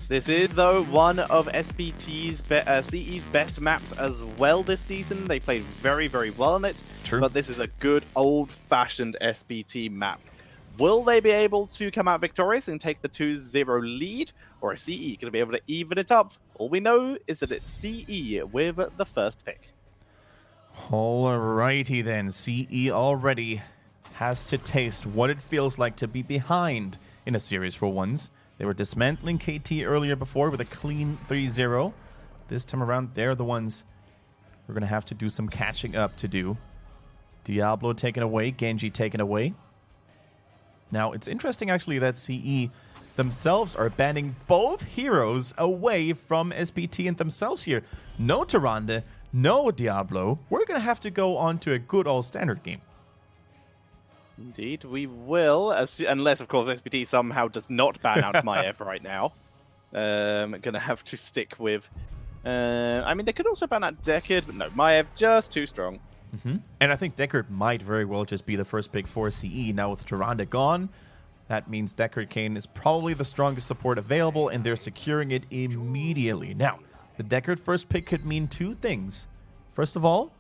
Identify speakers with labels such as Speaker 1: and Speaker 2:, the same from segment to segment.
Speaker 1: This is, though, one of CE's best maps as well this season. They played very, very well on it.
Speaker 2: True.
Speaker 1: But this is a good, old-fashioned SPT map. Will they be able to come out victorious and take the 2-0 lead? Or is CE going to be able to even it up? All we know is that it's CE with the first pick.
Speaker 2: Alrighty then, CE already has to taste what it feels like to be behind in a series for once. They were dismantling KT earlier before with a clean 3-0. This time around, they're the ones we're going to have to do some catching up to do. Diablo taken away, Genji taken away. Now, it's interesting actually that CE themselves are banning both heroes away from SPT and themselves here. No Tyrande, no Diablo. We're going to have to go on to a good old standard game.
Speaker 1: Indeed, we will, unless, of course, SPT somehow does not ban out Maiev right now. Gonna have to stick with... I mean, they could also ban out Deckard, but no, Maiev just too strong.
Speaker 2: And I think Deckard might very well just be the first pick for CE. Now with Tyrande gone, that means Deckard Cain is probably the strongest support available, and they're securing it immediately. Now, the Deckard first pick could mean two things. First of all,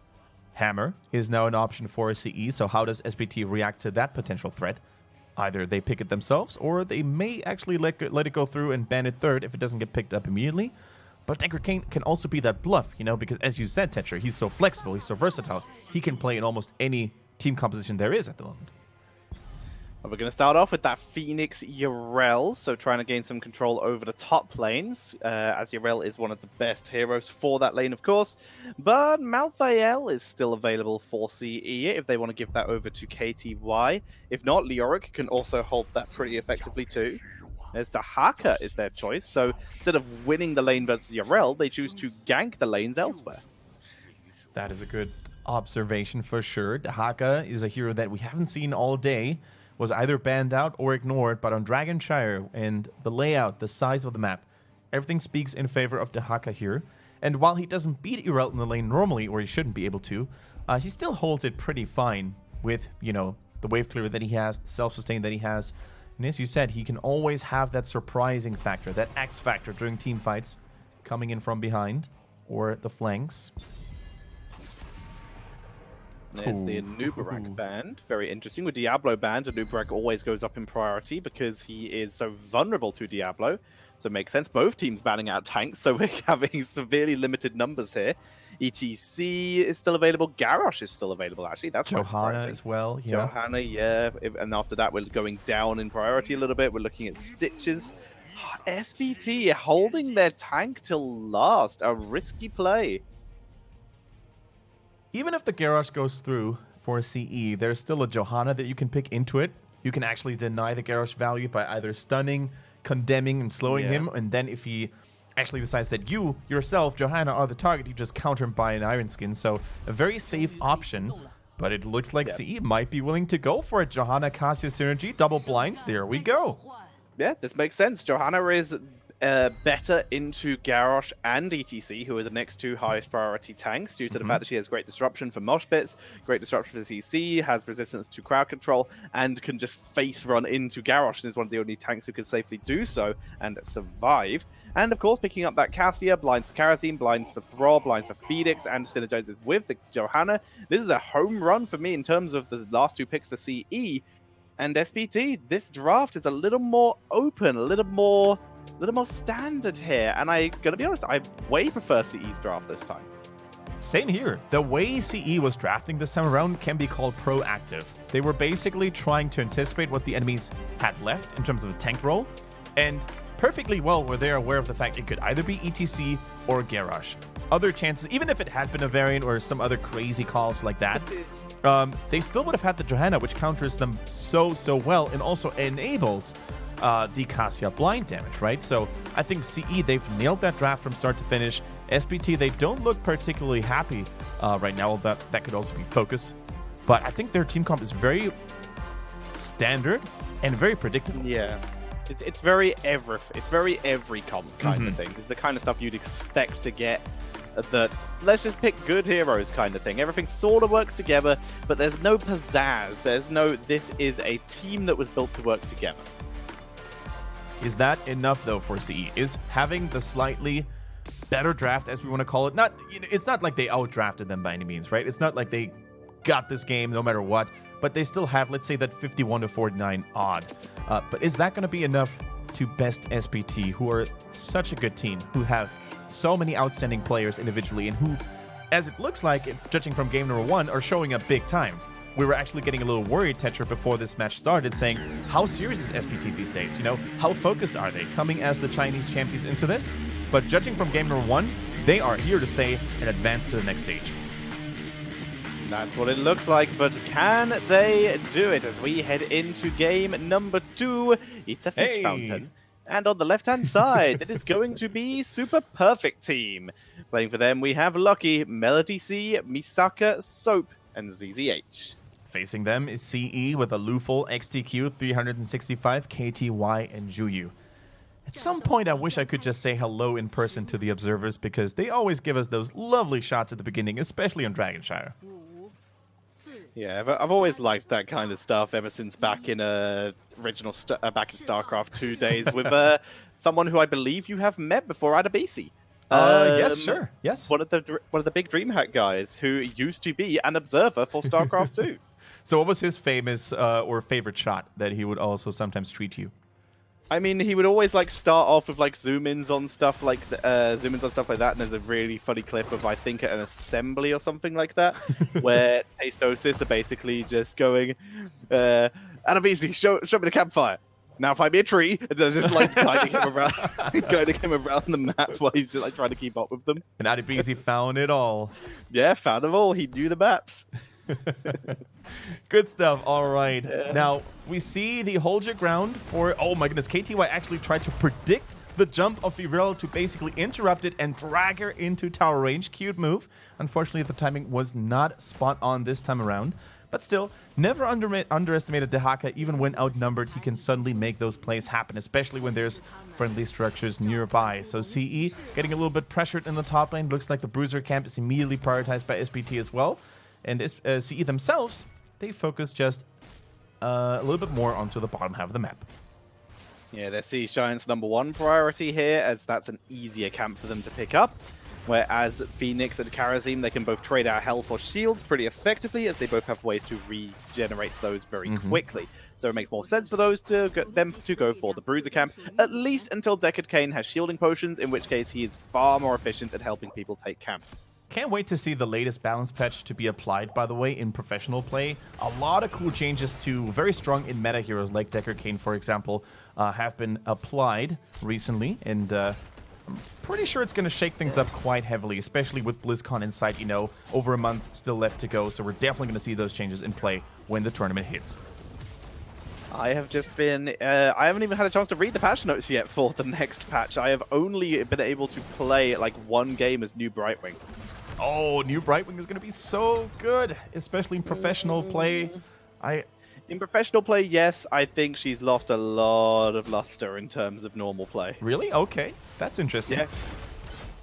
Speaker 2: Hammer is now an option for CE, so how does SPT react to that potential threat? Either they pick it themselves, or they may actually let it go through and ban it third if it doesn't get picked up immediately. But Deckard Cain can also be that bluff, you know, because as you said, Tetra, he's so flexible, he's so versatile, he can play in almost any team composition there is at the moment.
Speaker 1: We're going to start off with that Phoenix Yrel, so trying to gain some control over the top lanes, as Yrel is one of the best heroes for that lane, of course. But Malthael is still available for CE if they want to give that over to KTY. If not, Leoric can also hold that pretty effectively too. There's Dahaka is their choice, so instead of winning the lane versus Yrel, they choose to gank the lanes elsewhere.
Speaker 2: That is a good observation for sure. Dahaka is a hero that we haven't seen all day. Was either banned out or ignored, but on Dragonshire and the layout, the size of the map, everything speaks in favor of Dahaka here. And while he doesn't beat Yrel in the lane normally, or he shouldn't be able to, he still holds it pretty fine with, you know, the wave clear that he has, the self-sustain that he has. And as you said, he can always have that surprising factor, that X factor during team fights, coming in from behind or the flanks.
Speaker 1: There's the Anubarak band. Very interesting. With Diablo banned, Anubarak always goes up in priority because he is so vulnerable to Diablo. So it makes sense. Both teams banning out tanks, so we're having severely limited numbers here. ETC is still available. Garrosh is still available, actually. That's
Speaker 2: Johanna as well. Yeah.
Speaker 1: Johanna, yeah. And after that, we're going down in priority a little bit. We're looking at Stitches. SPT holding their tank till last. A risky play.
Speaker 2: Even if the Garrosh goes through for CE, there's still a Johanna that you can pick into it. You can actually deny the Garrosh value by either stunning, condemning, and slowing him. And then if he actually decides that you, yourself, Johanna, are the target, you just counter him by an Iron Skin. So a very safe option. But it looks like CE might be willing to go for it. Johanna, Cassia synergy, double blinds. There we go.
Speaker 1: Yeah, this makes sense. Johanna is better into Garrosh and ETC, who are the next two highest priority tanks, due to the fact that she has great disruption for mosh pits, great disruption for CC, has resistance to crowd control, and can just face run into Garrosh, and is one of the only tanks who can safely do so and survive. And of course, picking up that Cassia, blinds for Karazim, blinds for Thrall, blinds for Phoenix, and synergizes with the Johanna. This is a home run for me in terms of the last two picks for CE. And SPT, this draft is a little more open, a little more standard here. And I gotta be honest, I way prefer CE's draft this time.
Speaker 2: Same here. The way CE was drafting this time around can be called proactive. They were basically trying to anticipate what the enemies had left in terms of the tank role, and perfectly well were they aware of the fact it could either be ETC or Garrosh. Other chances, even if it had been a variant or some other crazy calls like that, they still would have had the Johanna, which counters them so well and also enables the Cassia blind damage, right? So I think CE, they've nailed that draft from start to finish. SPT, they don't look particularly happy right now. That could also be focus. But I think their team comp is very standard and very predictable.
Speaker 1: Yeah. It's very every comp kind of thing. It's the kind of stuff you'd expect to get, that let's just pick good heroes kind of thing. Everything sort of works together, but there's no pizzazz. There's no, this is a team that was built to work together.
Speaker 2: Is that enough, though, for CE? Is having the slightly better draft, as we want to call it, it's not like they outdrafted them by any means, right? It's not like they got this game no matter what, but they still have, let's say, that 51-49 odd. But is that going to be enough to best SPT, who are such a good team, who have so many outstanding players individually, and who, as it looks like, judging from game number 1, are showing up big time? We were actually getting a little worried, Tetra, before this match started, saying, how serious is SPT these days? You know, how focused are they coming as the Chinese champions into this? But judging from game number 1, they are here to stay and advance to the next stage.
Speaker 1: That's what it looks like, but can they do it as we head into game number 2? It's a fish fountain. And on the left-hand side, it is going to be Super Perfect Team. Playing for them, we have Lucky, Melody C, Misaka, Soap, and ZZH.
Speaker 2: Facing them is CE with a Luful, XTQ, 365, KTY, and Juyu. At some point, I wish I could just say hello in person to the observers, because they always give us those lovely shots at the beginning, especially on Dragonshire.
Speaker 1: Yeah, I've always liked that kind of stuff ever since back in back in StarCraft 2 days with someone who I believe you have met before, Adabisi.
Speaker 2: Yes, sure. Yes.
Speaker 1: One of the big DreamHack guys who used to be an observer for StarCraft 2.
Speaker 2: So what was his famous or favorite shot that he would also sometimes tweet you?
Speaker 1: I mean, he would always like start off with like zoom-ins on stuff like that, and there's a really funny clip of, I think, at an assembly or something like that, where Tastosis are basically just going, Adabisi, show me the campfire. Now find me a tree, and they're just like guiding him around the map while he's just like trying to keep up with them.
Speaker 2: And Adabisi found it all.
Speaker 1: Yeah, found them all. He knew the maps.
Speaker 2: Good stuff. All right. Now, we see the hold your ground for... Oh my goodness. KTY actually tried to predict the jump of Virel to basically interrupt it and drag her into tower range. Cute move. Unfortunately, the timing was not spot on this time around. But still, never underestimated Dehaka. Even when outnumbered, he can suddenly make those plays happen, especially when there's friendly structures nearby. So CE getting a little bit pressured in the top lane. Looks like the Bruiser camp is immediately prioritized by SPT as well. And CE themselves, they focus just a little bit more onto the bottom half of the map.
Speaker 1: Yeah, they're Sea Giants' #1 priority here, as that's an easier camp for them to pick up. Whereas Phoenix and Karazim, they can both trade out health or shields pretty effectively, as they both have ways to regenerate those very quickly. So it makes more sense for those to go for the Bruiser camp, at least until Deckard Cain has shielding potions, in which case he is far more efficient at helping people take camps.
Speaker 2: Can't wait to see the latest balance patch to be applied, by the way, in professional play. A lot of cool changes to very strong in meta heroes like Deckard Cain, for example, have been applied recently, and I'm pretty sure it's going to shake things up quite heavily, especially with BlizzCon in sight, you know, over a month still left to go, so we're definitely going to see those changes in play when the tournament hits.
Speaker 1: I have just been... I haven't even had a chance to read the patch notes yet for the next patch. I have only been able to play like one game as New Brightwing.
Speaker 2: Oh, New Brightwing is going to be so good, especially in professional play.
Speaker 1: In professional play, yes, I think she's lost a lot of luster in terms of normal play.
Speaker 2: Really? Okay, that's interesting.
Speaker 1: Yeah.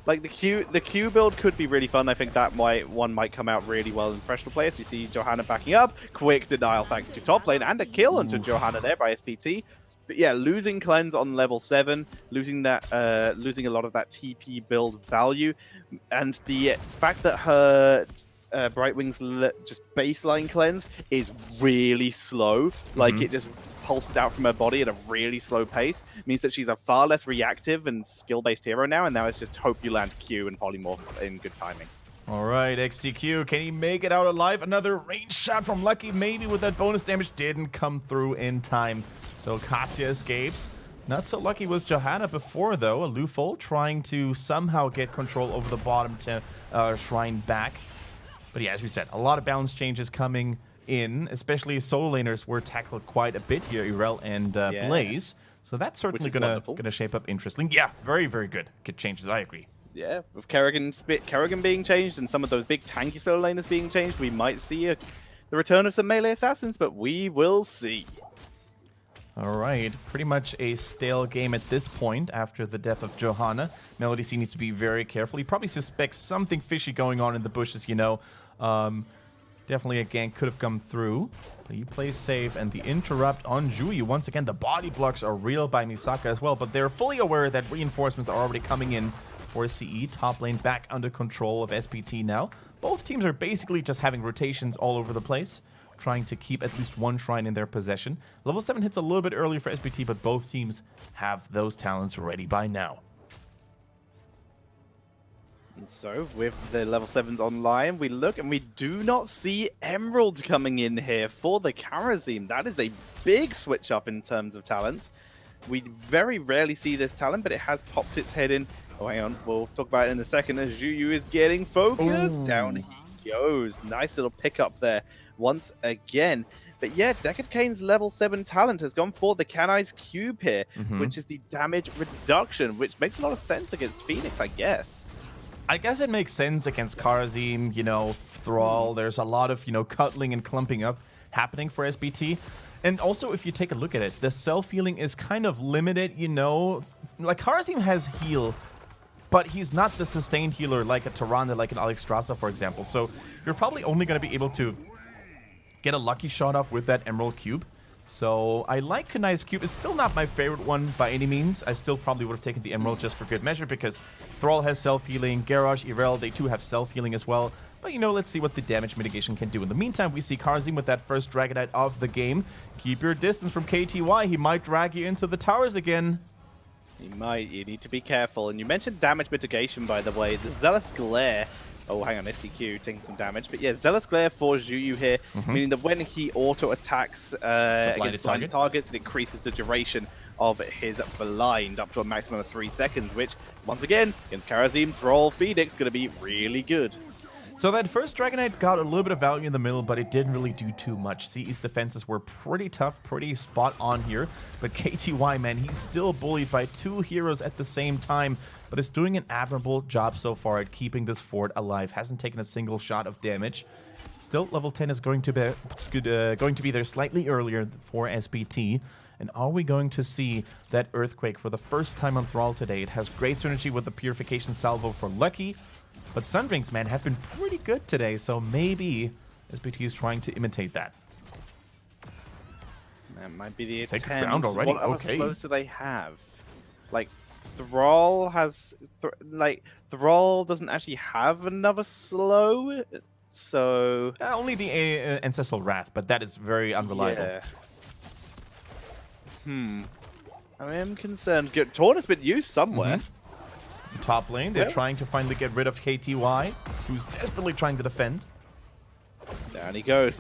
Speaker 1: Like the Q build could be really fun. I think that one might come out really well in professional play. As we see Johanna backing up, quick denial thanks to top lane, and a kill onto Johanna there by SPT. But yeah, losing cleanse on level 7, losing a lot of that TP build value, and the fact that her Brightwing's just baseline cleanse is really slow, like it just pulses out from her body at a really slow pace, means that she's a far less reactive and skill-based hero now, and now it's just hope you land Q and polymorph in good timing.
Speaker 2: All right, XTQ, can he make it out alive? Another range shot from Lucky, maybe with that bonus damage, didn't come through in time. So Cassia escapes. Not so lucky was Johanna before, though. A Luful trying to somehow get control over the bottom to Shrine back. But yeah, as we said, a lot of balance changes coming in, especially solo laners were tackled quite a bit here, Irel and Blaze. So that's certainly gonna shape up interesting. Yeah, very, very good changes, I agree.
Speaker 1: Yeah, with Kerrigan being changed and some of those big tanky solo laners being changed, we might see the return of some melee assassins, but we will see.
Speaker 2: All right, pretty much a stale game at this point after the death of Johanna. Melody C needs to be very careful. He probably suspects something fishy going on in the bushes, you know. Definitely a gank could have come through. But he plays safe, and the interrupt on Juyu. Once again, the body blocks are real by Misaka as well, but they're fully aware that reinforcements are already coming in for CE. Top lane back under control of SPT now. Both teams are basically just having rotations all over the place, trying to keep at least one shrine in their possession. Level 7 hits a little bit early for SPT, but both teams have those talents ready by now.
Speaker 1: And so, with the level 7s online, we look and we do not see Emerald coming in here for the Karazim. That is a big switch up in terms of talents. We very rarely see this talent, but it has popped its head in. Oh, hang on. We'll talk about it in a second as Juyu is getting focused. Ooh. Down he goes. Nice little pickup there once again. But yeah, Deckard Cain's level 7 talent has gone for the Canai's Cube here, which is the damage reduction, which makes a lot of sense against Phoenix, I guess.
Speaker 2: I guess it makes sense against Karazim, you know, Thrall. There's a lot of, you know, cuddling and clumping up happening for SPT. And also, if you take a look at it, the self-healing is kind of limited, you know. Like, Karazim has heal, but he's not the sustained healer like a Tyrande, like an Alexstrasza, for example. So you're probably only going to be able to get a lucky shot off with that Emerald Cube. So I like Kanai's Cube. It's still not my favorite one by any means. I still probably would have taken the Emerald just for good measure because Thrall has self-healing, Garrosh, Irel, they too have self-healing as well. But, you know, let's see what the damage mitigation can do. In the meantime, we see Karazim with that first Dragonite of the game. Keep your distance from KTY. He might drag you into the towers again.
Speaker 1: He might. You need to be careful. And you mentioned damage mitigation, by the way. The Zealous Glare... Oh, hang on, SDQ taking some damage. But yeah, Zealous Glare for Juyu here, meaning that when he auto-attacks against blind targets, it increases the duration of his blind up to a maximum of 3 seconds, which, once again, against Karazim, Thrall, Phoenix, going to be really good.
Speaker 2: So that first Dragonite got a little bit of value in the middle, but it didn't really do too much. CE's defenses were pretty tough, pretty spot on here. But KTY, man, he's still bullied by 2 heroes at the same time, but is doing an admirable job so far at keeping this fort alive. Hasn't taken a single shot of damage. Still, level 10 is going to be there slightly earlier for SPT. And are we going to see that Earthquake for the first time on Thrall today? It has great synergy with the Purification Salvo for Lucky. But Sundrinks, man, have been pretty good today, so maybe SPT is trying to imitate that.
Speaker 1: That might be the
Speaker 2: attempt.
Speaker 1: Second
Speaker 2: round already,
Speaker 1: what
Speaker 2: okay.
Speaker 1: Slows do they have? Like, Thrall has... Thrall doesn't actually have another slow, so...
Speaker 2: Only the Ancestral Wrath, but that is very unreliable.
Speaker 1: Yeah. I am concerned. Taunt has been used somewhere.
Speaker 2: Top lane, they're trying to finally get rid of KTY, who's desperately trying to defend.
Speaker 1: Down he goes.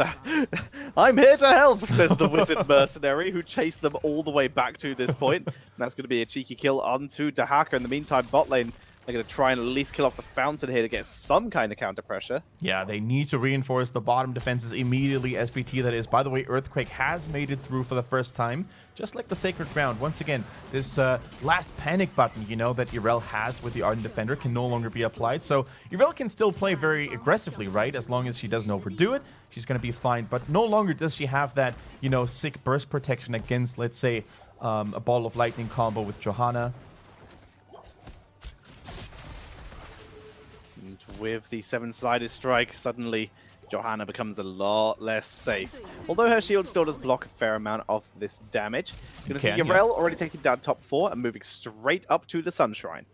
Speaker 1: I'm here to help, says the Wizard Mercenary, who chased them all the way back to this point. And that's going to be a cheeky kill onto Dahaka. In the meantime, bot lane, they're going to try and at least kill off the Fountain here to get some kind of counter pressure. Yeah,
Speaker 2: they need to reinforce the bottom defenses immediately. SPT, that is. By the way, Earthquake has made it through for the first time, just like the Sacred Ground. Once again, this last panic button, you know, that Irel has with the Ardent Defender can no longer be applied. So Irel can still play very aggressively, right? As long as she doesn't overdo it, she's going to be fine. But no longer does she have that, you know, sick burst protection against, let's say, a Ball of Lightning combo with Johanna.
Speaker 1: With the 7-sided strike, suddenly Johanna becomes a lot less safe. Although her shield still does block a fair amount of this damage. You're going to see Yarel already taking down top 4 and moving straight up to the Sunshrine.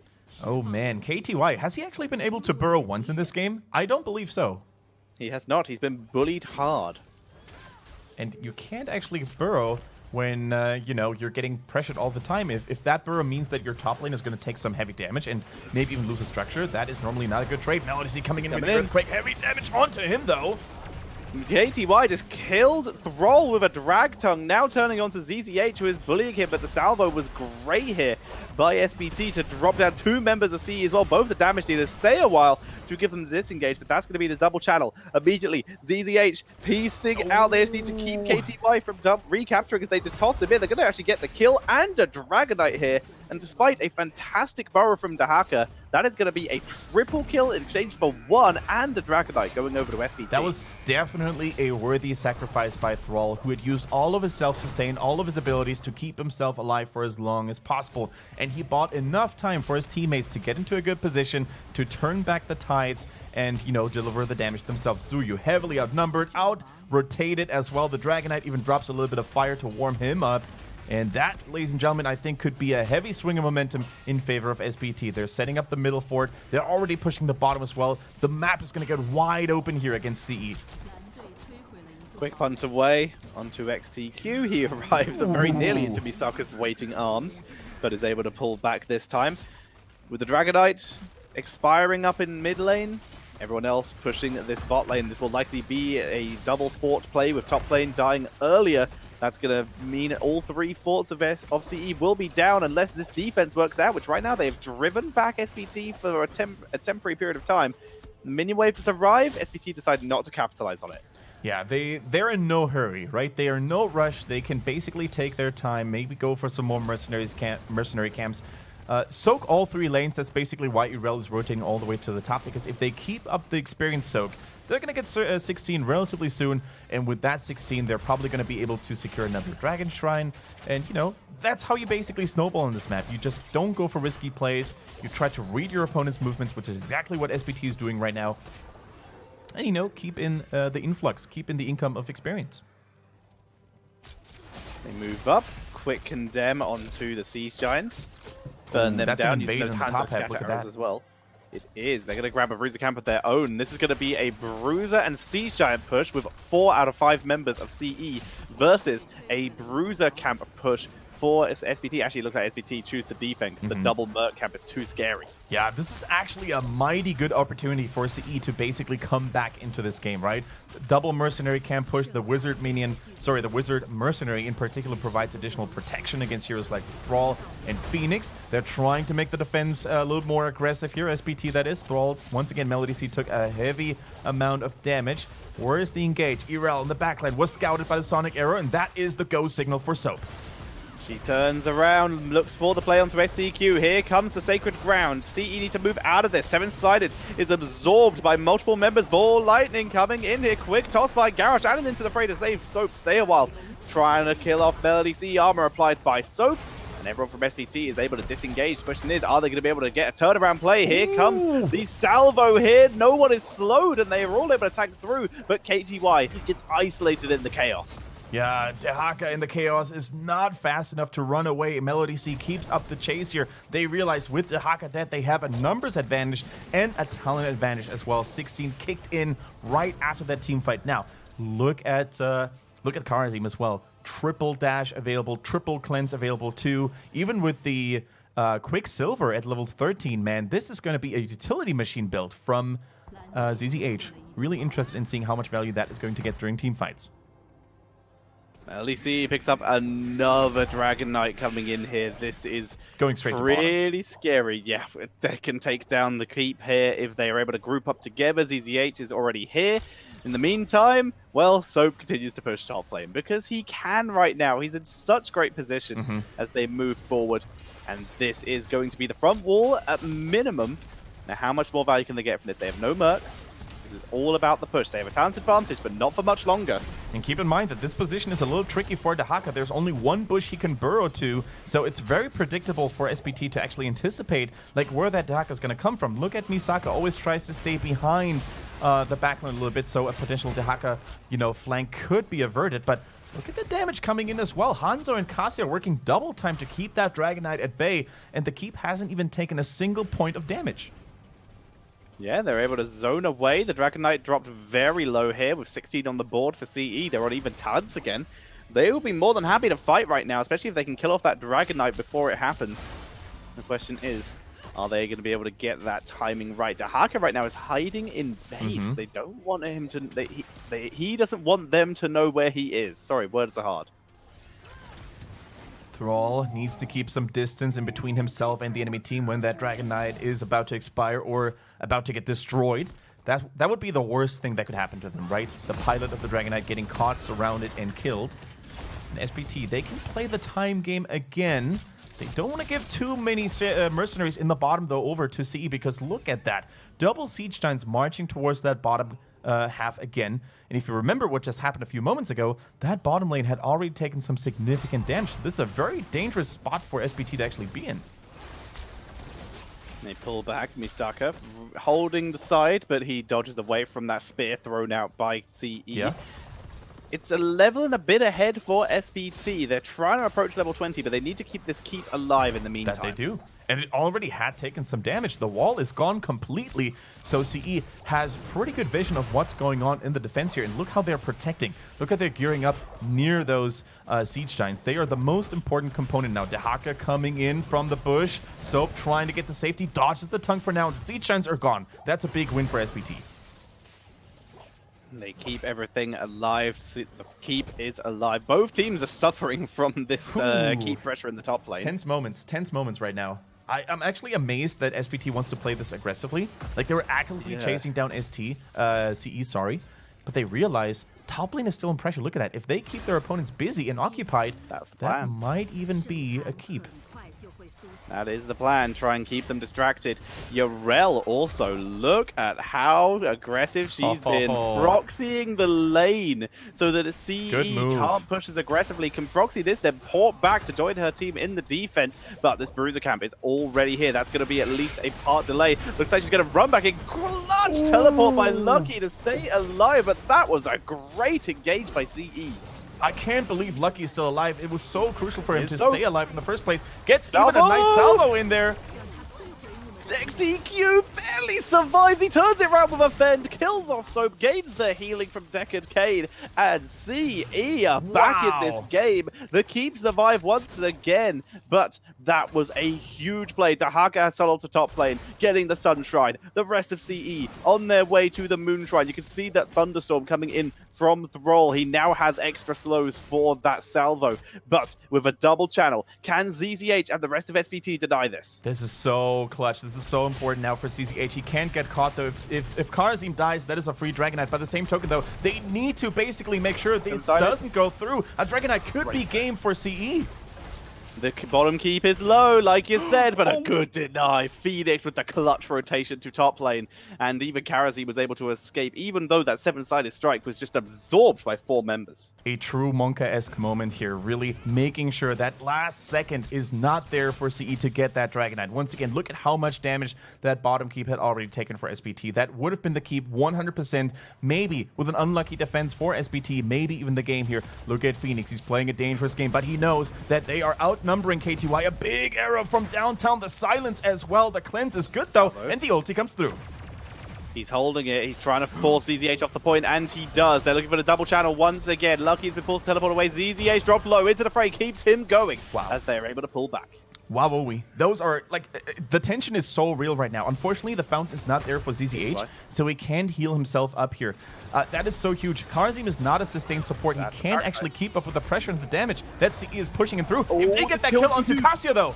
Speaker 2: Oh man, KTY, has he actually been able to burrow once in this game? I don't believe so.
Speaker 1: He has not. He's been bullied hard.
Speaker 2: And you can't actually burrow when, you know, you're getting pressured all the time. If that burrow means that your top lane is going to take some heavy damage and maybe even lose a structure, that is normally not a good trade. Now, is he coming in with Earthquake? Heavy damage onto him, though.
Speaker 1: KTY just killed Thrall with a drag tongue, now turning onto ZZH, who is bullying him, but the salvo was great here by SPT to drop down 2 members of CE as well. Both the damage dealers stay a while to give them the disengage, but that's going to be the double channel. Immediately, ZZH piecing out. They just need to keep KTY from recapturing as they just toss him in. They're going to actually get the kill and a Dragonite here. And despite a fantastic burrow from Dahaka, that is going to be a triple kill in exchange for one and a Dragonite going over to SPT.
Speaker 2: That was definitely a worthy sacrifice by Thrall, who had used all of his self-sustain, all of his abilities to keep himself alive for as long as possible. And he bought enough time for his teammates to get into a good position, to turn back the tides, and, you know, deliver the damage themselves. Zuyu heavily outnumbered, out-rotated as well. The Dragonite even drops a little bit of fire to warm him up. And that, ladies and gentlemen, I think could be a heavy swing of momentum in favor of SPT. They're setting up the middle fort. They're already pushing the bottom as well. The map is going to get wide open here against CE.
Speaker 1: Quick punt away onto XTQ. He arrives very nearly into Misaka's waiting arms, but is able to pull back this time. With the Dragonite expiring up in mid lane, everyone else pushing this bot lane. This will likely be a double fort play with top lane dying earlier. That's going to mean all three forts of CE will be down unless this defense works out, which right now they've driven back SPT for a temporary period of time. The minion wave has arrived. SPT decided not to capitalize on it.
Speaker 2: Yeah, they're in no hurry, right? They are in no rush. They can basically take their time, maybe go for some more mercenary camps. Soak all three lanes. That's basically why Irel is rotating all the way to the top, because if they keep up the experience soak, they're going to get 16 relatively soon, and with that 16, they're probably going to be able to secure another Dragon Shrine, and, you know, that's how you basically snowball on this map. You just don't go for risky plays. You try to read your opponent's movements, which is exactly what SPT is doing right now, and, you know, keep in the influx, keep in the income of experience.
Speaker 1: They move up, quick condemn onto the Siege Giants, burn them down using those hands of scatter arrows as well. It is. They're going to grab a Bruiser camp of their own. This is going to be a Bruiser and Siege Giant push with 4 out of 5 members of CE versus a Bruiser camp push for SPT. Actually, it looks like SPT choose to defend because the double Merc camp is too scary. Yeah,
Speaker 2: this is actually a mighty good opportunity for CE to basically come back into this game, right? Double Mercenary camp push, the Wizard Mercenary in particular provides additional protection against heroes like Thrall and Phoenix. They're trying to make the defense a little more aggressive here, SPT that is. Thrall, once again, Melody C took a heavy amount of damage. Where is the engage? Irel in the backline was scouted by the Sonic Arrow, and that is the go signal for Soap.
Speaker 1: She turns around, looks for the play onto STQ. Here comes the Sacred Ground. CE need to move out of this. Seven-sided is absorbed by multiple members. Ball Lightning coming in here. Quick toss by Garrosh. Allen into the fray to save Soap. Stay a while. Trying to kill off Melody C. Armor applied by Soap. And everyone from SPT is able to disengage. The question is, are they going to be able to get a turnaround play? Here comes the salvo here. No one is slowed, and they are all able to tank through. But KTY gets isolated in the chaos.
Speaker 2: Yeah, Dahaka in the chaos is not fast enough to run away. Melody C keeps up the chase here. They realize with Dahaka dead, they have a numbers advantage and a talent advantage as well. 16 kicked in right after that team fight. Now, look at Karazim as well. Triple dash available, triple cleanse available too. Even with the Quicksilver at levels 13, man, this is going to be a utility machine build from ZZH. Really interested in seeing how much value that is going to get during team fights.
Speaker 1: LEC picks up another Dragon Knight coming in here. This is
Speaker 2: going straight to
Speaker 1: really scary. Yeah, they can take down the keep here if they are able to group up together. ZZH is already here. In the meantime, well, Soap continues to push top lane because he can right now. He's in such great position as they move forward. And this is going to be the front wall at minimum. Now, how much more value can they get from this? They have no mercs. This is all about the push. They have a talent advantage, but not for much longer.
Speaker 2: And keep in mind that this position is a little tricky for Dahaka. There's only one bush he can burrow to, so it's very predictable for SPT to actually anticipate like where that Dahaka is going to come from. Look at Misaka, always tries to stay behind the backline a little bit, so a potential Dahaka, flank could be averted. But look at the damage coming in as well. Hanzo and Cassia working double time to keep that Dragon Knight at bay, and the keep hasn't even taken a single point of damage.
Speaker 1: Yeah, they're able to zone away. The Dragon Knight dropped very low here with 16 on the board for CE. They're on even talents again. They will be more than happy to fight right now, especially if they can kill off that Dragon Knight before it happens. The question is, are they going to be able to get that timing right? Dahaka right now is hiding in base. They don't want him to... He doesn't want them to know where he is. Sorry, words are hard.
Speaker 2: Thrall needs to keep some distance in between himself and the enemy team when that Dragon Knight is about to expire or about to get destroyed. That would be the worst thing that could happen to them, right? The pilot of the Dragon Knight getting caught, surrounded, and killed. And SPT, they can play the time game again, They don't want to give too many mercenaries in the bottom, though, over to CE, because look at that. Double Siege Giants marching towards that bottom half again. And if you remember what just happened a few moments ago, that bottom lane had already taken some significant damage. So this is a very dangerous spot for SPT to actually be in.
Speaker 1: They pull back, Misaka holding the side, but he dodges away from that spear thrown out by CE.
Speaker 2: Yeah.
Speaker 1: It's a level and a bit ahead for SPT. They're trying to approach level 20, but they need to keep this keep alive in the meantime.
Speaker 2: That they do. And it already had taken some damage. The wall is gone completely, so CE has pretty good vision of what's going on in the defense here. And look how they're protecting. Look how they're gearing up near those Siege Giants. They are the most important component now. Dehaka coming in from the bush. Soap trying to get the safety, dodges the tongue for now. The Siege Giants are gone. That's a big win for SPT.
Speaker 1: They keep everything alive. The keep is alive. Both teams are suffering from this keep pressure in the top lane.
Speaker 2: Tense moments right now. I'm actually amazed that SPT wants to play this aggressively. Like, they were actively chasing down CE, sorry. But they realize top lane is still in pressure. Look at that. If they keep their opponents busy and occupied,
Speaker 1: that's the plan.
Speaker 2: That might even be a keep.
Speaker 1: That is the plan. Try and keep them distracted. Yorel also, look at how aggressive she's been. Proxying the lane so that CE can't push as aggressively. Can proxy this, then port back to join her team in the defense. But this Bruiser camp is already here. That's going to be at least a part delay. Looks like she's going to run back in. Clutch teleport by Lucky to stay alive. But that was a great engage by CE.
Speaker 2: I can't believe Lucky's still alive. It was so crucial for him to stay alive in the first place. Gets even a nice salvo in there.
Speaker 1: 60Q barely survives. He turns it around with a fend, kills off Soap, gains the healing from Decade, and CE are back in this game. The keep survive once again, but that was a huge play. Dehaka has soloed to top lane, getting the Sunshrine. The rest of CE on their way to the Moonshrine. You can see that Thunderstorm coming in from Thrall. He now has extra slows for that salvo, but with a double channel, can ZZH and the rest of SPT deny this?
Speaker 2: This is so clutch. This is so important now for ZZH. He can't get caught, though. If Karazim dies, that is a free Dragon Knight. By the same token, though, they need to basically make sure this doesn't go through. A Dragon Knight could be game for CE.
Speaker 1: The bottom keep is low, like you said, but a good deny. Phoenix with the clutch rotation to top lane. And even Karazim was able to escape, even though that 7-sided strike was just absorbed by 4 members.
Speaker 2: A true Monka-esque moment here, really making sure that last second is not there for CE to get that Dragon Knight. Once again, look at how much damage that bottom keep had already taken for SPT. That would have been the keep 100%, maybe with an unlucky defense for SPT, maybe even the game here. Look at Phoenix. He's playing a dangerous game, but he knows that they are outnumbering KTY. A big arrow from downtown. The silence as well. The cleanse is good, though, and the ulti comes through.
Speaker 1: He's holding it. He's trying to force ZZH off the point, and he does. They're looking for the double channel once again. Lucky's been forced to teleport away. ZZH dropped low into the fray. Keeps him going as they're able to pull back.
Speaker 2: Wow, those are, like, the tension is so real right now. Unfortunately, the fountain is not there for ZZH, so he can't heal himself up here. That is so huge. Karazim is not a sustained support. He can't actually keep up with the pressure and the damage that CE is pushing him through. If they get that kill onto Cassia, though.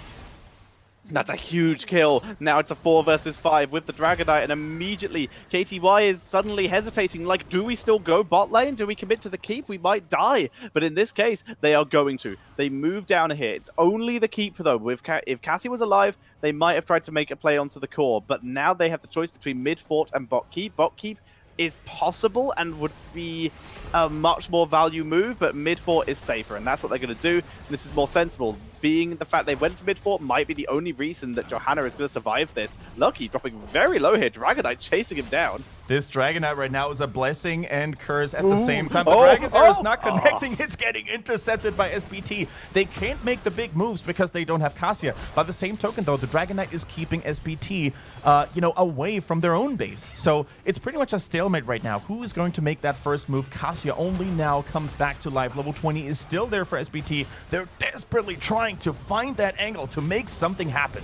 Speaker 1: That's a huge kill. Now it's a 4 versus 5 with the Dragon Knight, and immediately KTY is suddenly hesitating. Like, do we still go bot lane? Do we commit to the keep? We might die. But in this case, they are going to. They move down here. It's only the keep, though. If Cassie was alive, they might have tried to make a play onto the core. But now they have the choice between mid fort and bot keep. Bot keep is possible and would be a much more value move, but mid fort is safer, and that's what they're going to do. This is more sensible. Being the fact they went for mid fort might be the only reason that Johanna is going to survive this. Lucky dropping very low here. Dragon Knight chasing him down. This Dragon Knight right now is a blessing and curse at the same time. The Dragon's Arrow is not connecting. It's getting intercepted by SPT. They can't make the big moves because they don't have Cassia. By the same token, though, the Dragon Knight is keeping SPT, away from their own base. So it's pretty much a stalemate right now. Who is going to make that first move? Cassia only now comes back to life. Level 20 is still there for SPT. They're desperately trying to find that angle to make something happen.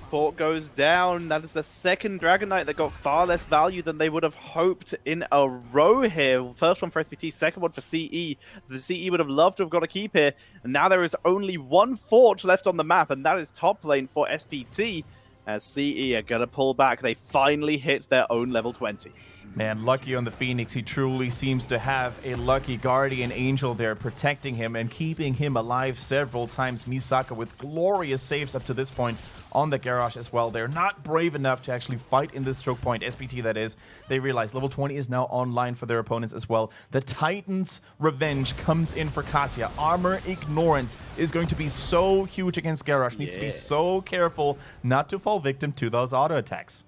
Speaker 1: Fort goes down. That is the second Dragon Knight that got far less value than they would have hoped in a row here. First one for SPT, second one for CE. The CE would have loved to have got a keep here. And now there is only one fort left on the map, and that is top lane for SPT. as CE are going to pull back. They finally hit their own level 20.
Speaker 2: Man, lucky on the Phoenix. He truly seems to have a lucky guardian angel there protecting him and keeping him alive several times. Misaka with glorious saves up to this point on the Garrosh as well. They're not brave enough to actually fight in this choke point. SPT, that is. They realize level 20 is now online for their opponents as well. The Titan's revenge comes in for Cassia. Armor Ignorance is going to be so huge against Garrosh. Needs to be so careful not to fall victim to those auto attacks.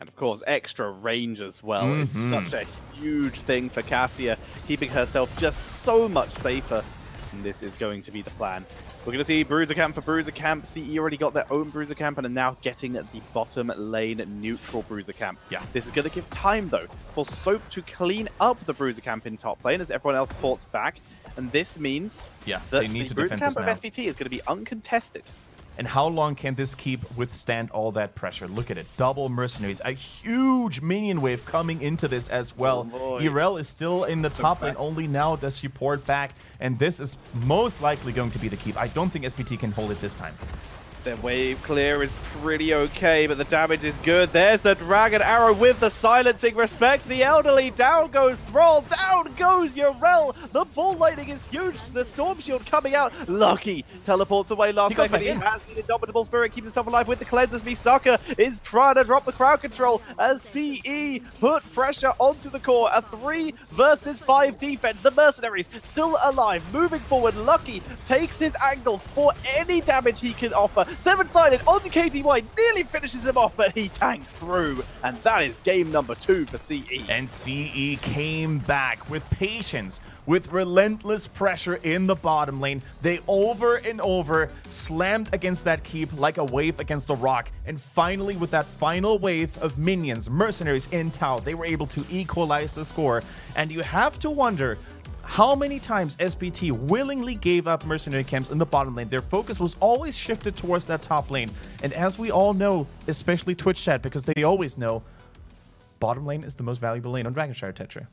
Speaker 1: And of course, extra range as well is such a huge thing for Cassia, keeping herself just so much safer. And this is going to be the plan. We're going to see Bruiser Camp for Bruiser Camp. CE already got their own Bruiser Camp and are now getting the bottom lane neutral Bruiser Camp.
Speaker 2: Yeah.
Speaker 1: This is going to give time, though, for Soap to clean up the Bruiser Camp in top lane as everyone else ports back. And this means that
Speaker 2: they need to
Speaker 1: Bruiser
Speaker 2: defend
Speaker 1: Camp
Speaker 2: this
Speaker 1: of
Speaker 2: now.
Speaker 1: SPT is going to be uncontested.
Speaker 2: And how long can this keep withstand all that pressure? Look at it. Double mercenaries. A huge minion wave coming into this as well. Irel is still in the top lane. Only now does she port back. And this is most likely going to be the keep. I don't think SPT can hold it this time.
Speaker 1: Their wave clear is pretty okay, but the damage is good. There's the Dragon Arrow with the silencing. Respect the elderly. Down goes Thrall. Down goes Urel. The ball lightning is huge. The Storm Shield coming out. Lucky teleports away last second. He has the Indomitable Spirit. Keeps himself alive with the cleansers. Misaka is trying to drop the crowd control as CE put pressure onto the core. A 3 versus 5 defense. The Mercenaries still alive. Moving forward. Lucky takes his angle for any damage he can offer. 7-sided on the KTY, nearly finishes him off, but he tanks through. And that is game number 2 for CE.
Speaker 2: And CE came back with patience, with relentless pressure in the bottom lane. They over and over slammed against that keep like a wave against a rock. And finally, with that final wave of minions, mercenaries in tower, they were able to equalize the score. And you have to wonder how many times SPT willingly gave up mercenary camps in the bottom lane. Their focus was always shifted towards that top lane. And as we all know, especially Twitch chat, because they always know, bottom lane is the most valuable lane on Dragonshire Tetra.